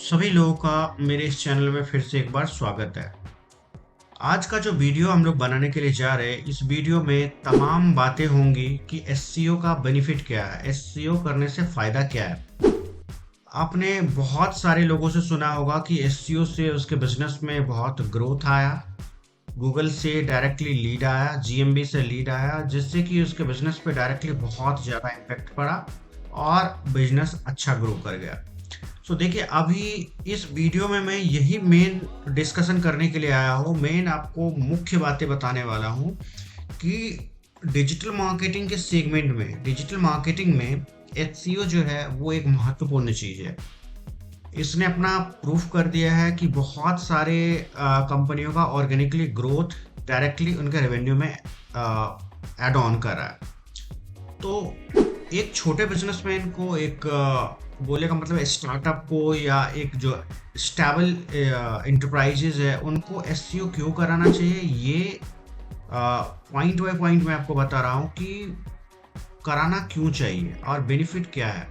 सभी लोगों का मेरे इस चैनल में फिर से एक बार स्वागत है। आज का जो वीडियो हम लोग बनाने के लिए जा रहे हैं, इस वीडियो में तमाम बातें होंगी कि एसईओ का बेनिफिट क्या है, एसईओ करने से फायदा क्या है। आपने बहुत सारे लोगों से सुना होगा कि एसईओ से उसके बिजनेस में बहुत ग्रोथ आया, गूगल से डायरेक्टली लीड आया, जीएमबी से लीड आया, जिससे कि उसके बिजनेस पे डायरेक्टली बहुत ज़्यादा इम्पैक्ट पड़ा और बिजनेस अच्छा ग्रो कर गया। सो देखिए, अभी इस वीडियो में मैं यही मेन डिस्कशन करने के लिए आया हूँ। मेन आपको मुख्य बातें बताने वाला हूँ कि डिजिटल मार्केटिंग के सेगमेंट में, डिजिटल मार्केटिंग में एसईओ जो है वो एक महत्वपूर्ण चीज़ है। इसने अपना प्रूफ कर दिया है कि बहुत सारे कंपनियों का ऑर्गेनिकली ग्रोथ डायरेक्टली उनके रेवेन्यू में ऐड ऑन कर रहा है। तो एक छोटे बिजनेसमैन को, एक बोले का मतलब स्टार्टअप को, या एक जो स्टेबल इंटरप्राइजेज है, उनको एसईओ क्यों कराना चाहिए, ये पॉइंट बाय पॉइंट मैं आपको बता रहा हूँ कि कराना क्यों चाहिए और बेनिफिट क्या है।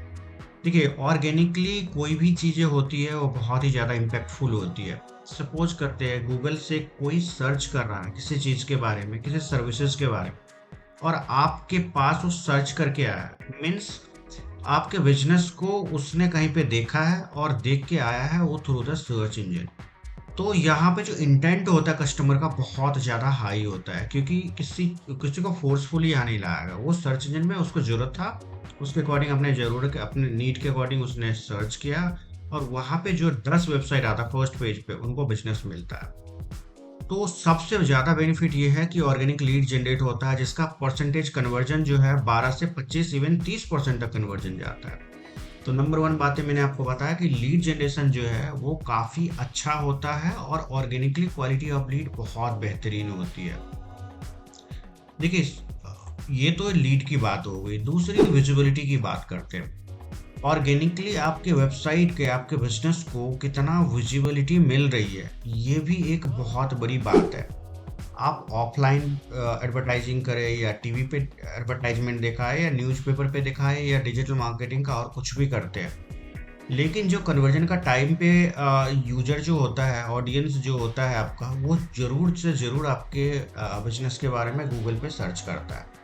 देखिए, ऑर्गेनिकली कोई भी चीज़ें होती है वो बहुत ही ज़्यादा इम्पैक्टफुल होती है। सपोज करते हैं गूगल से कोई सर्च कर रहा है किसी चीज़ के बारे में, किसी सर्विसेज के बारे में, और आपके पास वो सर्च करके आया है, मीन्स आपके बिजनेस को उसने कहीं पे देखा है और देख के आया है वो थ्रू द सर्च इंजन। तो यहाँ पे जो इंटेंट होता है कस्टमर का बहुत ज़्यादा हाई होता है, क्योंकि किसी किसी को फोर्सफुली यहाँ नहीं लाएगा। वो सर्च इंजन में उसको ज़रूरत था, उसके अकॉर्डिंग, अपने ज़रूरत के, अपने नीड के अकॉर्डिंग उसने सर्च किया, और वहाँ पे जो 10 वेबसाइट आता फर्स्ट पेज पे, उनको बिजनेस मिलता है। तो सबसे ज़्यादा बेनिफिट ये है कि ऑर्गेनिक लीड जनरेट होता है, जिसका परसेंटेज कन्वर्जन जो है 12 से 25, इवन 30% तक कन्वर्जन जाता है। तो नंबर वन बातें मैंने आपको बताया कि लीड जनरेशन जो है वो काफ़ी अच्छा होता है, और ऑर्गेनिकली क्वालिटी ऑफ लीड बहुत बेहतरीन होती है। देखिए, ये तो लीड की बात हो गई। दूसरी विजिबिलिटी की बात करते हैं। ऑर्गेनिकली आपके वेबसाइट के, आपके बिजनेस को कितना विजिबिलिटी मिल रही है, ये भी एक बहुत बड़ी बात है। आप ऑफलाइन एडवर्टाइजिंग करें, या टीवी पे एडवर्टाइजमेंट दिखाए, या न्यूज़पेपर पे दिखाए, या डिजिटल मार्केटिंग का और कुछ भी करते हैं, लेकिन जो कन्वर्जन का टाइम पे यूजर जो होता है, ऑडियंस जो होता है आपका, वो ज़रूर से ज़रूर आपके बिजनेस के बारे में गूगल पे सर्च करता है।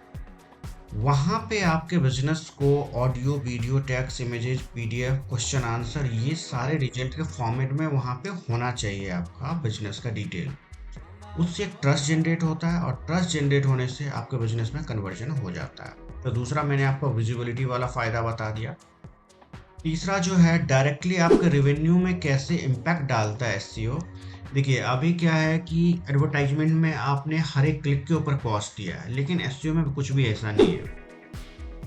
वहाँ पे आपके बिजनेस को audio, video, text, images, PDF, question answer, ये सारे रिजल्ट के फॉर्मेट में वहाँ पे होना चाहिए आपका बिजनेस का डिटेल। उससे एक ट्रस्ट जनरेट होता है, और ट्रस्ट जनरेट होने से आपके बिजनेस में कन्वर्जन हो जाता है। तो दूसरा मैंने आपको विजिबिलिटी वाला फ़ायदा बता दिया। तीसरा जो है, डायरेक्टली आपके रेवेन्यू में कैसे इम्पैक्ट डालता है एसईओ। देखिए, अभी क्या है कि एडवर्टाइजमेंट में आपने हर एक क्लिक के ऊपर कॉस्ट दिया है, लेकिन एसईओ में कुछ भी ऐसा नहीं है।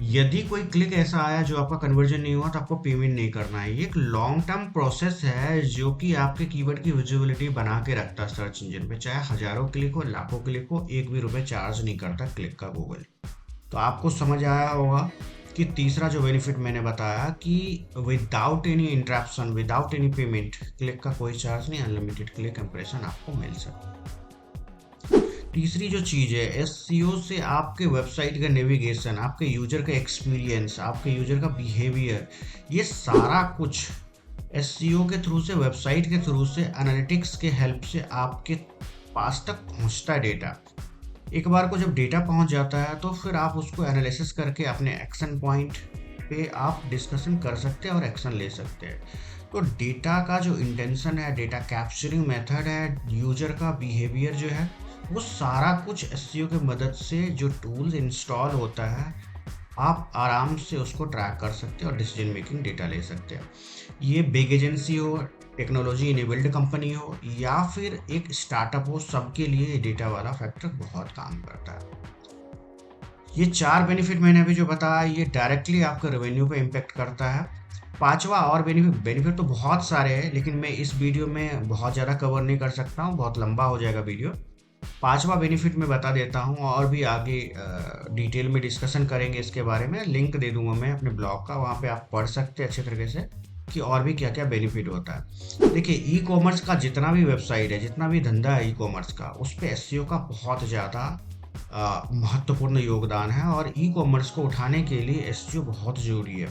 यदि कोई क्लिक ऐसा आया जो आपका कन्वर्जन नहीं हुआ, तो आपको पेमेंट नहीं करना है। ये एक लॉन्ग टर्म प्रोसेस है जो कि आपके कीवर्ड की विजिबिलिटी बना के रखता है सर्च इंजन पे। चाहे हजारों क्लिक हो, लाखों क्लिक हो, एक भी रुपए चार्ज नहीं करता क्लिक का गूगल। तो आपको समझ आया होगा कि तीसरा जो बेनिफिट मैंने बताया कि without any interruption, without any payment, click का कोई चार्ज नहीं, अनलिमिटेड क्लिक इंप्रेशन आपको मिल सकता है। तीसरी जो चीज़ है, एसईओ से आपके वेबसाइट का नेविगेशन, आपके यूजर का एक्सपीरियंस, आपके यूजर का बिहेवियर, ये सारा कुछ एसईओ के थ्रू से, वेबसाइट के थ्रू से, एनालिटिक्स के हेल्प से आपके पास तक पहुंचता है डेटा। एक बार को जब डेटा पहुंच जाता है, तो फिर आप उसको एनालिसिस करके अपने एक्शन पॉइंट पे आप डिस्कशन कर सकते हैं और एक्शन ले सकते हैं। तो डेटा का जो इंटेंशन है, डेटा कैप्चरिंग मेथड है, यूजर का बिहेवियर जो है, वो सारा कुछ एसईओ की मदद से जो टूल्स इंस्टॉल होता है, आप आराम से उसको ट्रैक कर सकते हैं और डिसीजन मेकिंग डेटा ले सकते हैं। ये बिग एजेंसी हो, टेक्नोलॉजी इनेबल्ड कंपनी हो, या फिर एक स्टार्टअप हो, सबके लिए डेटा वाला फैक्टर बहुत काम करता है। ये 4 बेनिफिट मैंने अभी जो बताया, ये डायरेक्टली आपका रेवेन्यू पे इम्पेक्ट करता है। पांचवा और बेनिफिट तो बहुत सारे हैं, लेकिन मैं इस वीडियो में बहुत ज़्यादा कवर नहीं कर सकता हूँ, बहुत लंबा हो जाएगा वीडियो। पांचवा बेनिफिट मैं बता देता हूँ, और भी आगे डिटेल में डिस्कशन करेंगे इसके बारे में। लिंक दे दूंगा मैं अपने ब्लॉग का, वहाँ पे आप पढ़ सकते हैं अच्छे तरीके से कि और भी क्या क्या बेनिफिट होता है। देखिए, ई कॉमर्स का जितना भी वेबसाइट है, जितना भी धंधा है ई कॉमर्स का, उस पर एसईओ का बहुत ज़्यादा महत्वपूर्ण योगदान है, और ई कॉमर्स को उठाने के लिए एसईओ बहुत ज़रूरी है।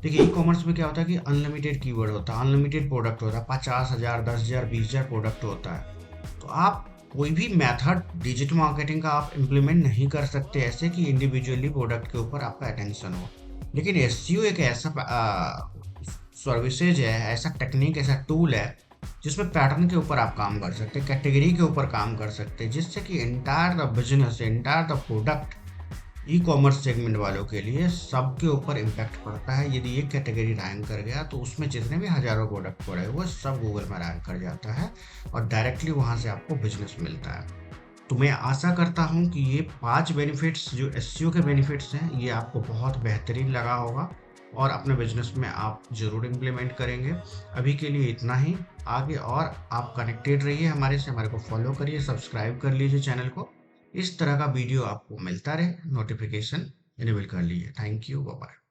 देखिए ई कॉमर्स में क्या होता है कि अनलिमिटेड कीवर्ड होता है, अनलिमिटेड प्रोडक्ट होता है, 50,000, 10,000, 20,000 प्रोडक्ट होता है। तो आप कोई भी मेथड डिजिटल मार्केटिंग का आप इम्प्लीमेंट नहीं कर सकते ऐसे कि इंडिविजुअली प्रोडक्ट के ऊपर आपका अटेंशन हो। लेकिन एसईओ एक ऐसा सर्विसेज है, ऐसा टेक्निक, ऐसा टूल है जिसमें पैटर्न के ऊपर आप काम कर सकते हैं, कैटेगरी के ऊपर काम कर सकते हैं, जिससे कि entire the business, entire the product, e commerce segment वालों के लिए सबके ऊपर इम्पैक्ट पड़ता है। यदि एक कैटेगरी रैंक कर गया तो उसमें जितने भी हजारों प्रोडक्ट पड़े हुए सब गूगल में रैंक कर जाता है और डायरेक्टली वहां से आपको बिजनेस मिलता है। तो मैं आशा करता हूं कि ये 5 बेनिफिट्स जो एसईओ के बेनिफिट्स हैं ये आपको बहुत बेहतरीन लगा होगा और अपने बिजनेस में आप ज़रूर इम्प्लीमेंट करेंगे। अभी के लिए इतना ही। आगे और आप कनेक्टेड रहिए हमारे से, हमारे को फॉलो करिए, सब्सक्राइब कर लीजिए चैनल को। इस तरह का वीडियो आपको मिलता रहे, नोटिफिकेशन इनेबल कर लीजिए। Thank you, bye bye.